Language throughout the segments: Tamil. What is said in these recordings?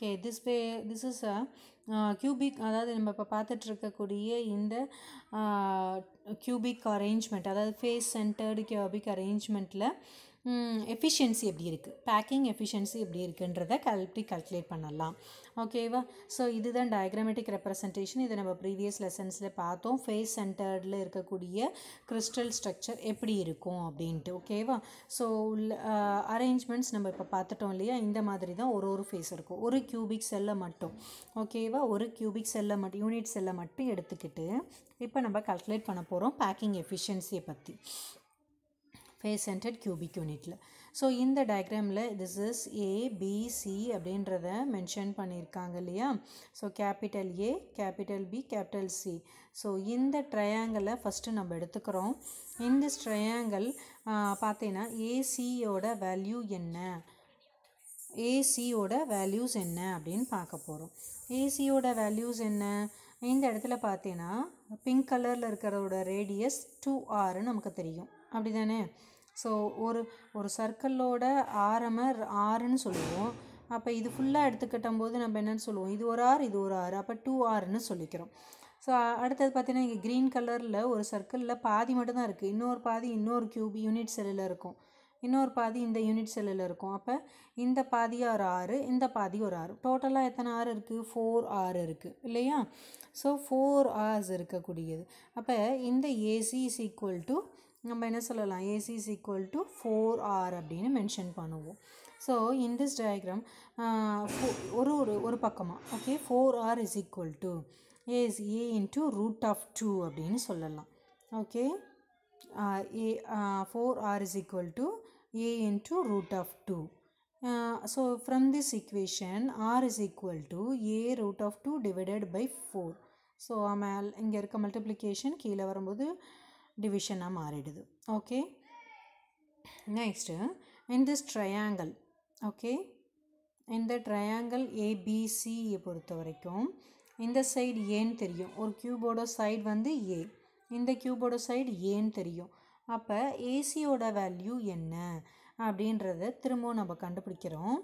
Okay, this is a cubic, அதாவது நம்ம இப்போ பார்த்துட்டு இருக்கக்கூடிய இந்த cubic arrangement, அதாவது face centered cubic arrangementல எஃபிஷியன்சி எப்படி இருக்குது, பேக்கிங் எஃபிஷியன்சி எப்படி இருக்குன்றதை கால்குலேட் பண்ணலாம். ஓகேவா? ஸோ இதுதான் டயக்ராமேட்டிக் ரெப்ரசன்டேஷன். இதை நம்ம ப்ரீவியஸ் லெசன்ஸில் பார்த்தோம். ஃபேஸ் சென்டர்டில் இருக்கக்கூடிய கிறிஸ்டல் ஸ்ட்ரக்சர் எப்படி இருக்கும் அப்படின்ட்டு. ஓகேவா? ஸோ அரேஞ்ச்மெண்ட்ஸ் நம்ம இப்போ பார்த்துட்டோம் இல்லையா? இந்த மாதிரி தான் ஒரு ஃபேஸ் இருக்கும். ஒரு கியூபிக் செல்லை மட்டும், ஓகேவா, ஒரு கியூபிக் செல்லை மட்டும், யூனிட் செல்லை மட்டும் எடுத்துக்கிட்டு இப்போ நம்ம கால்குலேட் பண்ண போகிறோம் பேக்கிங் எஃபிஷியன்சியை பற்றி ஃபேஸ் சென்டர்ட் கியூபிக் யூனிட்டில். ஸோ இந்த டயக்ராமில் திஸ் இஸ் ABC அப்படின்றத மென்ஷன் பண்ணியிருக்காங்க இல்லையா? So capital A, capital B, capital C. So இந்த ட்ரையாங்கிளை ஃபஸ்ட்டு நம்ம எடுத்துக்கிறோம். இந்த ட்ரையாங்கிள் பார்த்தீங்கன்னா ACயோட வேல்யூ என்ன, ஏசியோட வேல்யூஸ் என்ன அப்படின்னு பார்க்க போகிறோம். ஏசியோட வேல்யூஸ் என்ன? இந்த இடத்துல பார்த்தீங்கன்னா பிங்க் கலரில் இருக்கிறதோட ரேடியஸ் 2R நமக்கு தெரியும், அப்படி தானே? ஸோ ஒரு சர்க்கிளோட ஆரமை ஆறுன்னு சொல்லுவோம். அப்போ இது ஃபுல்லாக எடுத்துக்கிட்டும் போது நம்ம என்னென்னு சொல்லுவோம், இது ஒரு ஆர், இது ஒரு ஆர், அப்போ 2Rன்னு சொல்லிக்கிறோம். ஸோ அடுத்தது பார்த்தீங்கன்னா இங்கே க்ரீன் கலரில் ஒரு சர்க்கிளில் பாதி மட்டும்தான் இருக்குது, இன்னொரு பாதி இன்னொரு யூனிட் செல்லில் இருக்கும், இன்னொரு பாதி இந்த யூனிட் செல்லில் இருக்கும். அப்போ இந்த பாதியாக ஒரு ஆறு, இந்த பாதி ஒரு ஆறு, டோட்டலாக எத்தனை ஆறு இருக்குது? 4R இருக்குது இல்லையா? ஸோ 4Rs இருக்கக்கூடியது. அப்போ இந்த AC இஸ் ஈக்குவல் டு, நம்ம என்ன சொல்லலாம், AC is equal to 4R அப்படின்னு மென்ஷன் பண்ணுவோம். ஸோ இன் திஸ் டயக்ராம் ஒரு பக்கமாக okay 4R is equal to A into √2 அப்படின்னு சொல்லலாம். Okay, 4R is equal to A into √2. So from this equation R is equal to A √2 divided by 4. So இங்கே இருக்க multiplication கீழே வரும்போது டிவிஷனாக மாறிடுது. Okay, next in this triangle, okay, இந்த ட்ரையாங்கிள் ABCயை பொறுத்த வரைக்கும் இந்த சைடு ஏன்னு தெரியும், ஒரு கியூபோட சைடு வந்து A, இந்த கியூபோட சைடு ஏன்னு தெரியும். அப்போ ஏசியோட வேல்யூ என்ன அப்படின்றத திரும்பவும் நம்ம கண்டுபிடிக்கிறோம்.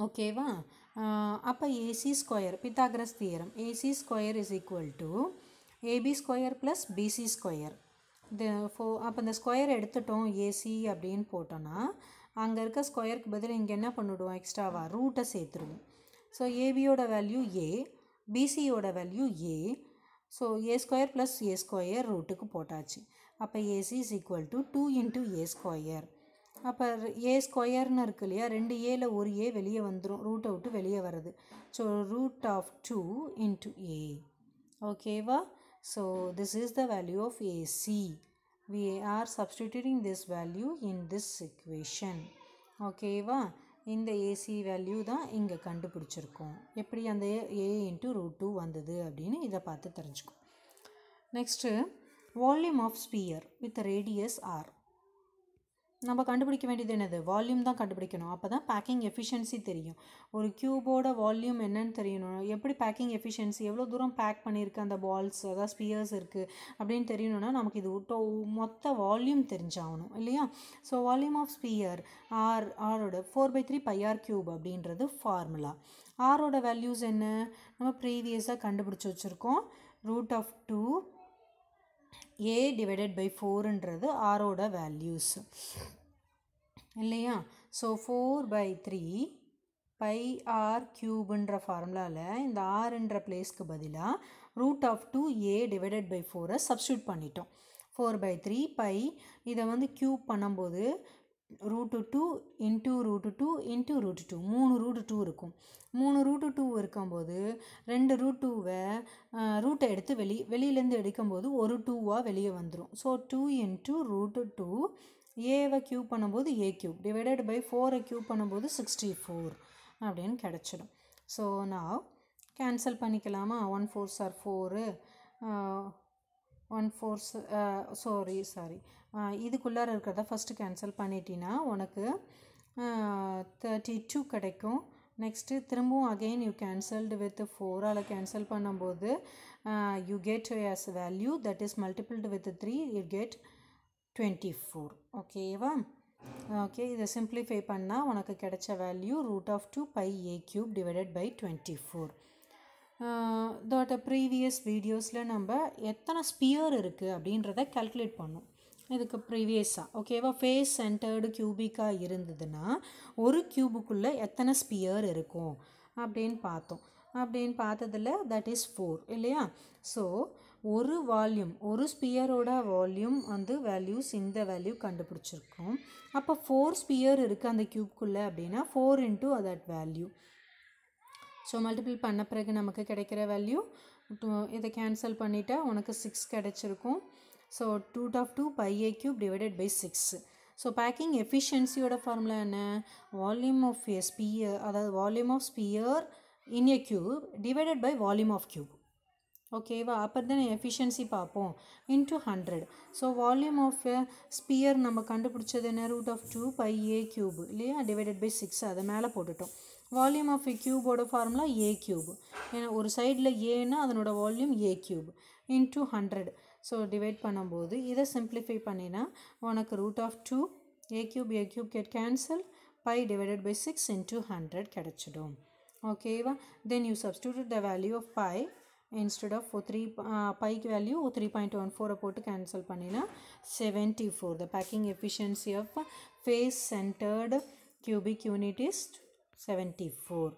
ஓகேவா? அப்போ AC square, Pythagoras theorem, AC square is equal to AB square plus BC square. அப்போ இந்த ஸ்கொயர் எடுத்துட்டோம் ஏசி அப்படின்னு போட்டோன்னா அங்கே இருக்க ஸ்கொயருக்கு பதில் இங்கே என்ன பண்ணிவிடுவோம், எக்ஸ்ட்ராவாக ரூட்டை சேர்த்துருவோம். ஸோ ஏபியோட வேல்யூ A, பிசியோட value A. So A square plus A square ரூட்டுக்கு போட்டாச்சு. அப்போ AC is equal to 2 into A square. அப்போ A ஸ்கொயர்னு இருக்கு இல்லையா, 2Aல ஒரு A வெளியே வந்துடும், ரூட்டை விட்டு வெளியே வருது. So √2 into A. ஓகேவா? So this is the value of AC. We are substituting this value in this equation. ஓகேவா? இந்த ஏசி வேல்யூ தான் இங்கே கண்டுபிடிச்சிருக்கோம். எப்படி அந்த A இன்ட்டு √2 வந்தது அப்படின்னு இதை பார்த்து தெரிஞ்சுக்கோம். Next volume of sphere with radius R. நம்ம கண்டுபிடிக்க வேண்டியது என்னது? வால்யூம் தான் கண்டுபிடிக்கணும். அப்போ தான் பேக்கிங் எஃபிஷியன்சி தெரியும். ஒரு க்யூபோட வால்யூம் என்னன்னு தெரியணும், எப்படி பேக்கிங் எஃபிஷியன்சி, எவ்வளோ தூரம் பேக் பண்ணியிருக்கு அந்த பால்ஸ், அதாவது ஸ்பியர்ஸ் இருக்குது அப்படின்னு தெரியணும்னா நமக்கு இது மொத்த வால்யூம் தெரிஞ்சாகணும் இல்லையா? ஸோ வால்யூம் ஆஃப் ஸ்பியர் ஆரோட 4/3 πr³ அப்படின்றது ஃபார்முலா. ஆரோட வேல்யூஸ் என்ன நம்ம ப்ரீவியஸாக கண்டுபிடிச்சி வச்சுருக்கோம். √2 A divided by 4ன்றது ஆரோட வேல்யூஸ் இல்லையா? ஸோ 4/3 πr³ ஃபார்முலாவில் இந்த ஆறுன்ற பிளேஸ்க்கு பதிலாக √2 A divided by 4 சப்ஸ்டியூட் பண்ணிட்டோம். 4/3 π இதை வந்து க்யூப் பண்ணும்போது √2 இன்ட்டு √2 இன்ட்டு √2 3 √2 இருக்கும். 3 √2 இருக்கும்போது 2 √2வை ரூட்டை எடுத்து வெளியிலேருந்து எடுக்கும்போது ஒரு 2வாக வெளியே வந்துடும். ஸோ 2 இன்ட்டு √2 ஏவை க்யூப் பண்ணும்போது A³ டிவைடட் பை 4ஐ க்யூப் பண்ணும்போது 64 அப்படின்னு கிடச்சிடும். ஸோ நான் கேன்சல் பண்ணிக்கலாமா? 1 4s are 4, 1 4s சாரி இதுக்குள்ளார இருக்கிறத ஃபஸ்ட்டு கேன்சல் பண்ணிட்டீங்கன்னா உனக்கு 32 கிடைக்கும். நெக்ஸ்ட்டு திரும்பவும் அகெயின் யூ கேன்சல்டு வித் 4ஆல் கேன்சல் பண்ணும்போது you get as value that is multiplied with 3 you get 24. ஓகேவா? ஓகே, இதை சிம்பிளிஃபை பண்ணால் உனக்கு கிடைச்ச value √2 pi a cube divided by 24. இதோட ப்ரீவியஸ் வீடியோஸில் நம்ம எத்தனை ஸ்பியர் இருக்குது அப்படின்றத கால்குலேட் பண்ணோம். இதுக்கு ப்ரீவியஸாக ஓகேவா, ஃபேஸ் சென்டர்டு கியூபிக்காக இருந்ததுன்னா ஒரு கியூபுக்குள்ளே எத்தனை ஸ்பியர் இருக்கும் அப்படின்னு பார்த்தோம். அப்படின்னு பார்த்ததில் தட் இஸ் 4 இல்லையா. ஸோ ஒரு வால்யூம், ஒரு ஸ்பியரோட வால்யூம் வந்து வேல்யூஸ் இந்த வேல்யூ கண்டுபிடிச்சிருக்கோம். அப்போ 4 ஸ்பியர் இருக்குது அந்த கியூப்குள்ளே அப்படின்னா 4 into that value. So multiple பண்ண பிறகு நமக்கு கிடைக்கிற வேல்யூ இதை கேன்சல் பண்ணிவிட்டா உனக்கு 6 கிடச்சிருக்கும். So √2 pi a cube divided by 6. So packing எஃபிஷியன்சியோட ஃபார்முலா என்ன, வால்யூம் ஆஃப் a sphere, அதாவது volume of sphere in a cube divided by volume of cube. ஓகேவா, அப்போ தான் எஃபிஷியன்சி பார்ப்போம் into 100. So volume of sphere நம்ம கண்டுபிடிச்சது என்ன, √2 pi a cube இல்லையா, டிவைடட் பை 6 அதை மேலே போட்டுட்டோம். வால்யூம் ஆஃப் கியூபோட ஃபார்முலா a cube, ஏன்னா ஒரு சைடில் ஏன்னா அதனோட volume a cube into 100. So divide பண்ணும்போது இதை சிம்பிளிஃபை பண்ணினா உனக்கு √2 a cube get cancel, pi divided by 6 into 100 கிடைச்சிடும். ஓகேவா, then you substitute the value of pi instead of 3 pi value 3.14 போட்டு cancel பண்ணினா 74. The packing efficiency of face centered cubic unit is 74.